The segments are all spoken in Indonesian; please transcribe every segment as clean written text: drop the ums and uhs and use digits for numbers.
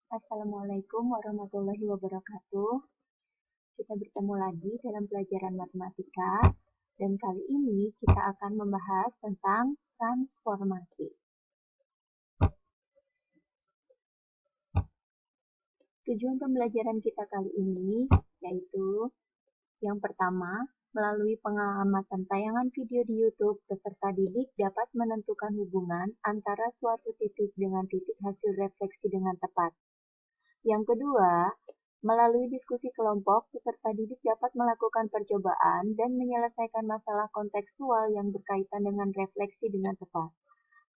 Assalamualaikum warahmatullahi wabarakatuh. Kita bertemu lagi dalam pelajaran matematika, dan kali ini kita akan membahas tentang transformasi. Tujuan pembelajaran kita kali ini yaitu yang pertama, melalui pengamatan tayangan video di YouTube, peserta didik dapat menentukan hubungan antara suatu titik dengan titik hasil refleksi dengan tepat. Yang kedua, melalui diskusi kelompok, peserta didik dapat melakukan percobaan dan menyelesaikan masalah kontekstual yang berkaitan dengan refleksi dengan tepat.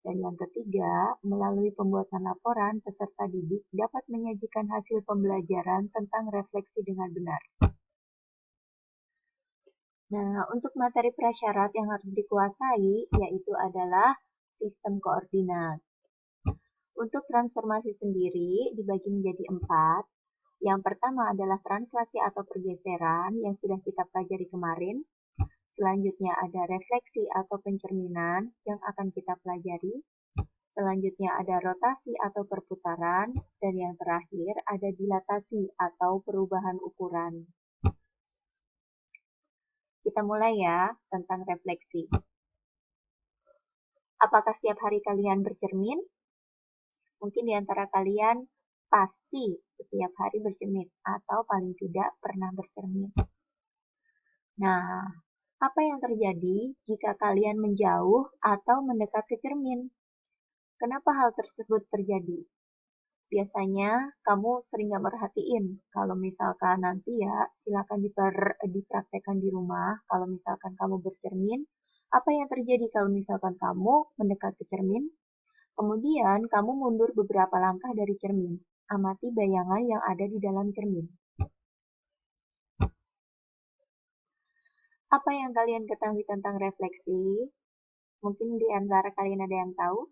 Dan yang ketiga, melalui pembuatan laporan, peserta didik dapat menyajikan hasil pembelajaran tentang refleksi dengan benar. Nah, untuk materi prasyarat yang harus dikuasai, yaitu adalah sistem koordinat. Untuk transformasi sendiri dibagi menjadi 4. Yang pertama adalah translasi atau pergeseran yang sudah kita pelajari kemarin. Selanjutnya ada refleksi atau pencerminan yang akan kita pelajari. Selanjutnya ada rotasi atau perputaran. Dan yang terakhir ada dilatasi atau perubahan ukuran. Kita mulai ya tentang refleksi. Apakah setiap hari kalian bercermin? Mungkin di antara kalian pasti setiap hari bercermin atau paling tidak pernah bercermin. Nah, apa yang terjadi jika kalian menjauh atau mendekat ke cermin? Kenapa hal tersebut terjadi? Biasanya kamu sering gak merhatiin. Kalau misalkan nanti ya, silakan dipraktekkan di rumah. Kalau misalkan kamu bercermin, apa yang terjadi kalau misalkan kamu mendekat ke cermin? Kemudian kamu mundur beberapa langkah dari cermin. Amati bayangan yang ada di dalam cermin. Apa yang kalian ketahui tentang refleksi? Mungkin di antara kalian ada yang tahu?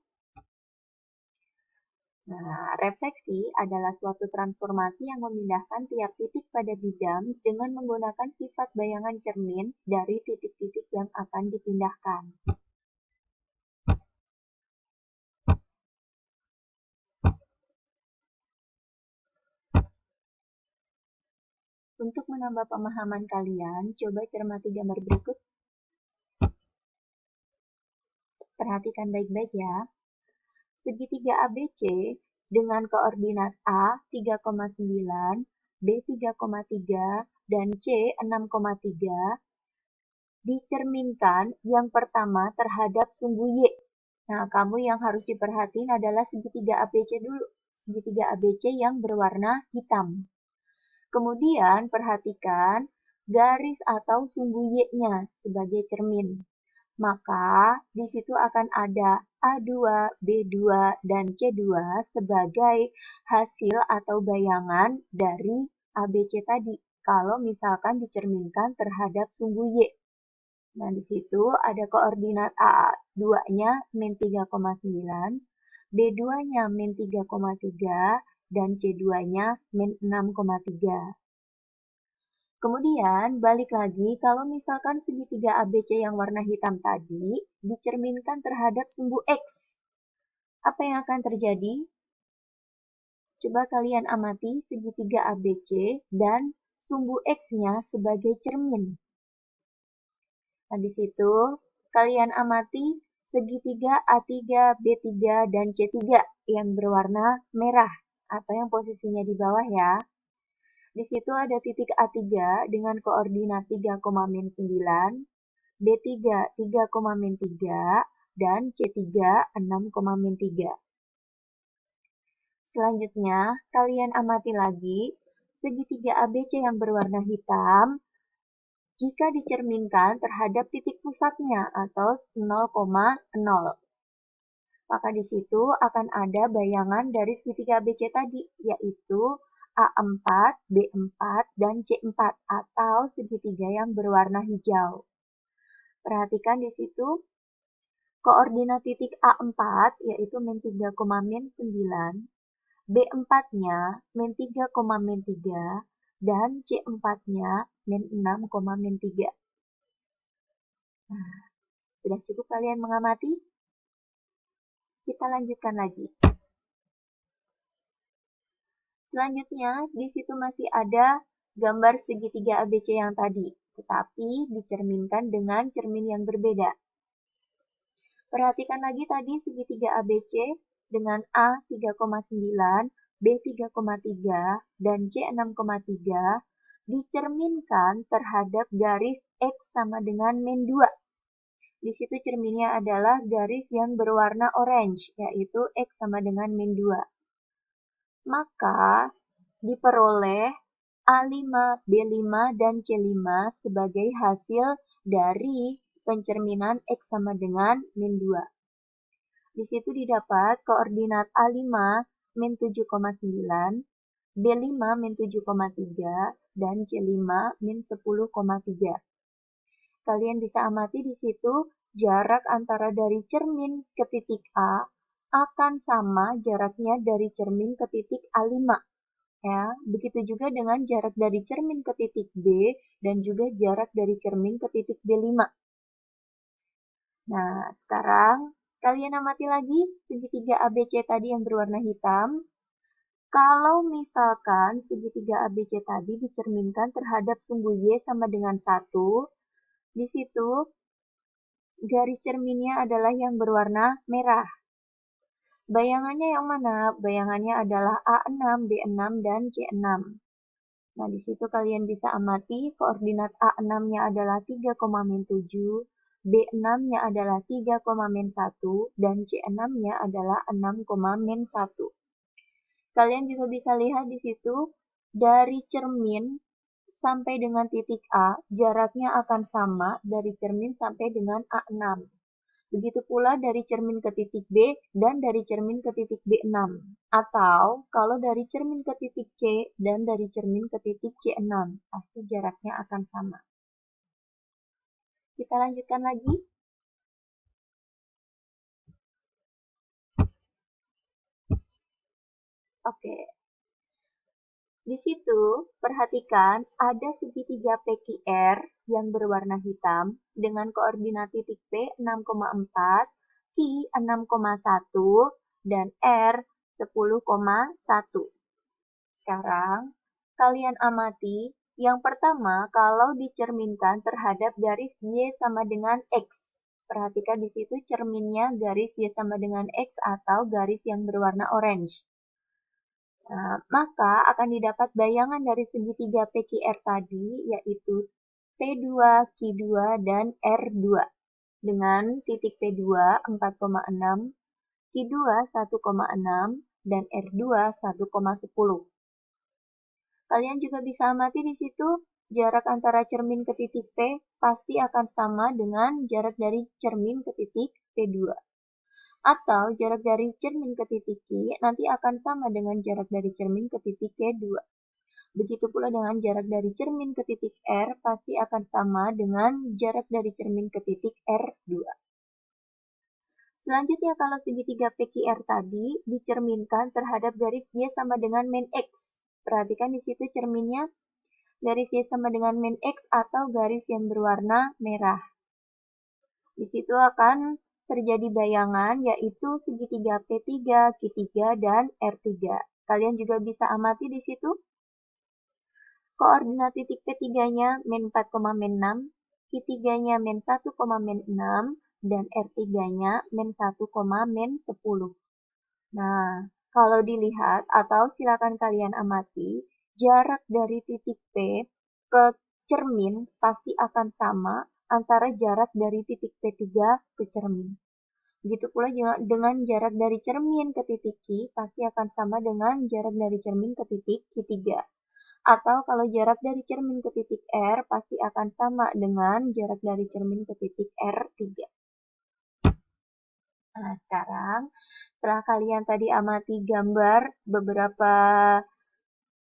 Nah, refleksi adalah suatu transformasi yang memindahkan tiap titik pada bidang dengan menggunakan sifat bayangan cermin dari titik-titik yang akan dipindahkan. Untuk menambah pemahaman kalian, coba cermati gambar berikut. Perhatikan baik-baik ya. Segitiga ABC dengan koordinat A 3,9, B 3,3, dan C 6,3 dicerminkan yang pertama terhadap sumbu Y. Nah, kamu yang harus diperhatiin adalah segitiga ABC dulu. Segitiga ABC yang berwarna hitam. Kemudian perhatikan garis atau sumbu Y-nya sebagai cermin. Maka di situ akan ada A2, B2, dan C2 sebagai hasil atau bayangan dari ABC tadi. Kalau misalkan dicerminkan terhadap sumbu Y. Nah, di situ ada koordinat A2-nya min 3,9, B2-nya min 3,3, dan C2-nya min 6,3. Kemudian, balik lagi, kalau misalkan segitiga ABC yang warna hitam tadi dicerminkan terhadap sumbu X. Apa yang akan terjadi? Coba kalian amati segitiga ABC dan sumbu X-nya sebagai cermin. Nah, di situ kalian amati segitiga A3, B3, dan C3 yang berwarna merah atau yang posisinya di bawah ya. Di situ ada titik A3 dengan koordinat 3,9, B3 3,3, dan C3 6,3. Selanjutnya, kalian amati lagi segitiga ABC yang berwarna hitam jika dicerminkan terhadap titik pusatnya atau 0,0. Maka di situ akan ada bayangan dari segitiga ABC tadi, yaitu A4, B4, dan C4 atau segitiga yang berwarna hijau. Perhatikan di situ koordinat titik A4 yaitu min 3,9, B4-nya min 3,3, dan C4-nya min 6,3. Nah, sudah cukup kalian mengamati? Kita lanjutkan lagi. Selanjutnya, di situ masih ada gambar segitiga ABC yang tadi, tetapi dicerminkan dengan cermin yang berbeda. Perhatikan lagi tadi segitiga ABC dengan A 3,9, B 3,3, dan C 6,3 dicerminkan terhadap garis X sama dengan min 2. Di situ cerminnya adalah garis yang berwarna orange, yaitu X sama dengan min 2. Maka diperoleh A5, B5, dan C5 sebagai hasil dari pencerminan X sama dengan min 2. Di situ didapat koordinat A5 min 7,9, B5 min 7,3, dan C5 min 10,3. Kalian bisa amati di situ jarak antara dari cermin ke titik A akan sama jaraknya dari cermin ke titik A5. Ya, begitu juga dengan jarak dari cermin ke titik B dan juga jarak dari cermin ke titik B5. Nah, sekarang kalian amati lagi segitiga ABC tadi yang berwarna hitam. Kalau misalkan segitiga ABC tadi dicerminkan terhadap sumbu Y sama dengan 1, di situ garis cerminnya adalah yang berwarna merah. Bayangannya yang mana? Bayangannya adalah A6, B6, dan C6. Nah, di situ kalian bisa amati koordinat A6-nya adalah 3,7, B6-nya adalah 3,1, dan C6-nya adalah 6,1. Kalian juga bisa lihat di situ, dari cermin sampai dengan titik A, jaraknya akan sama dari cermin sampai dengan A6. Begitu pula dari cermin ke titik B dan dari cermin ke titik B6. Atau kalau dari cermin ke titik C dan dari cermin ke titik C6, pasti jaraknya akan sama. Kita lanjutkan lagi. Oke. Di situ, perhatikan ada segitiga PQR yang berwarna hitam dengan koordinat titik P 6,4, Q 6,1, dan R 10,1. Sekarang, kalian amati yang pertama kalau dicerminkan terhadap garis Y sama dengan X. Perhatikan di situ cerminnya garis Y sama dengan X atau garis yang berwarna orange. Nah, maka akan didapat bayangan dari segitiga PQR tadi, yaitu P2, Q2, dan R2. Dengan titik P2 4,6, Q2 1,6, dan R2 1,10. Kalian juga bisa amati di situ, jarak antara cermin ke titik P pasti akan sama dengan jarak dari cermin ke titik P2. Atau jarak dari cermin ke titik Q nanti akan sama dengan jarak dari cermin ke titik Q2. Begitu pula dengan jarak dari cermin ke titik R pasti akan sama dengan jarak dari cermin ke titik R2. Selanjutnya kalau segitiga PQR tadi dicerminkan terhadap garis Y sama dengan min X. Perhatikan di situ cerminnya garis Y sama dengan min X atau garis yang berwarna merah. Di situ akan terjadi bayangan yaitu segitiga P3, Q3, dan R3. Kalian juga bisa amati di situ. Koordinat titik P3-nya min 4,6, Q3-nya min 1,6, dan R3-nya min 1,10. Nah, kalau dilihat atau silakan kalian amati, jarak dari titik P ke cermin pasti akan sama antara jarak dari titik P3 ke cermin. Begitu pula dengan jarak dari cermin ke titik Q pasti akan sama dengan jarak dari cermin ke titik Q3. Atau kalau jarak dari cermin ke titik R pasti akan sama dengan jarak dari cermin ke titik R3. Nah, sekarang setelah kalian tadi amati gambar beberapa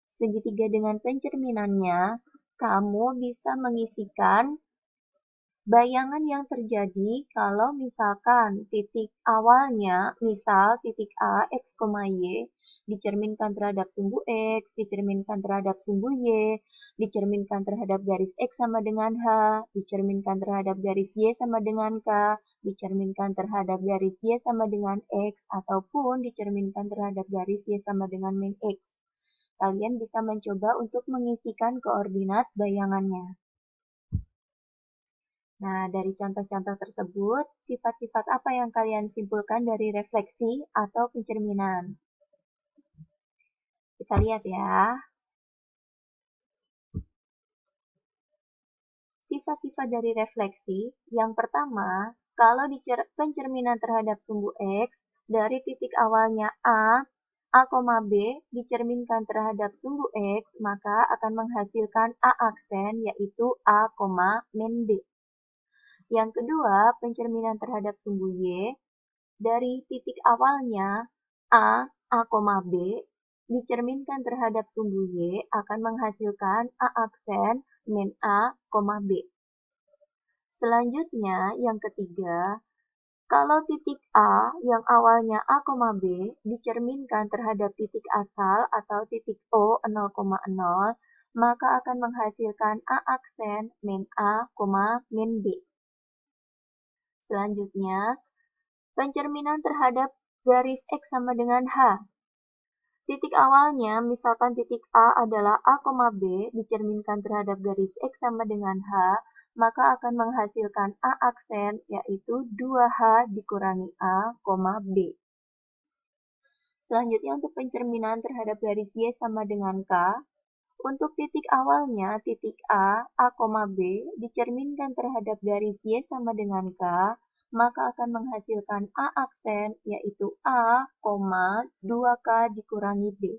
segitiga dengan pencerminannya, kamu bisa mengisikan bayangan yang terjadi kalau misalkan titik awalnya, misal titik A, X, Y, dicerminkan terhadap sumbu X, dicerminkan terhadap sumbu Y, dicerminkan terhadap garis X sama dengan H, dicerminkan terhadap garis Y sama dengan K, dicerminkan terhadap garis Y sama dengan X, ataupun dicerminkan terhadap garis Y sama dengan min X. Kalian bisa mencoba untuk mengisikan koordinat bayangannya. Nah, dari contoh-contoh tersebut, sifat-sifat apa yang kalian simpulkan dari refleksi atau pencerminan? Kita lihat ya. Sifat-sifat dari refleksi, yang pertama, kalau di pencerminan terhadap sumbu X, dari titik awalnya A, B dicerminkan terhadap sumbu X, maka akan menghasilkan A aksen, yaitu A, min B. Yang kedua, pencerminan terhadap sumbu Y, dari titik awalnya A, B dicerminkan terhadap sumbu Y akan menghasilkan A aksen min A, B. Selanjutnya, yang ketiga, kalau titik A yang awalnya A, B dicerminkan terhadap titik asal atau titik O 0,0, maka akan menghasilkan A aksen min A, min B. Selanjutnya, pencerminan terhadap garis X sama dengan H. Titik awalnya, misalkan titik A adalah A, B, dicerminkan terhadap garis X sama dengan H, maka akan menghasilkan A aksen, yaitu 2H dikurangi A, B. Selanjutnya untuk pencerminan terhadap garis Y sama dengan K, untuk titik awalnya, titik A, B, dicerminkan terhadap garis Y sama dengan K, maka akan menghasilkan A aksen, yaitu A, 2K dikurangi B.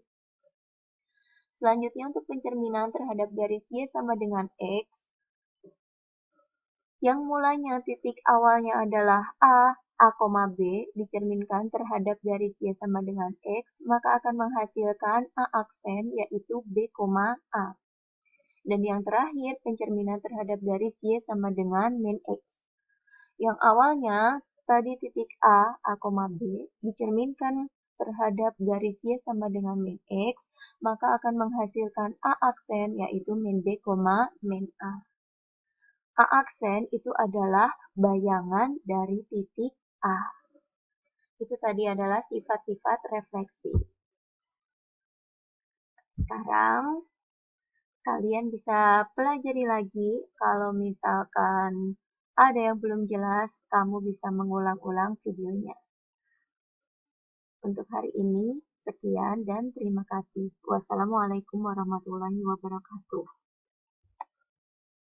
Selanjutnya untuk pencerminan terhadap garis Y sama dengan X, yang mulanya titik awalnya adalah A, B, dicerminkan terhadap garis Y sama dengan X, maka akan menghasilkan A aksen, yaitu B, A. Dan yang terakhir, pencerminan terhadap garis Y sama dengan min X. Yang awalnya, tadi titik A, B, dicerminkan terhadap garis Y sama dengan min X, maka akan menghasilkan A aksen, yaitu min B, min A. A aksen itu adalah bayangan dari titik A. Itu tadi adalah sifat-sifat refleksi. Sekarang, kalian bisa pelajari lagi. Kalau misalkan ada yang belum jelas, kamu bisa mengulang-ulang videonya. Untuk hari ini, sekian dan terima kasih. Wassalamualaikum warahmatullahi wabarakatuh.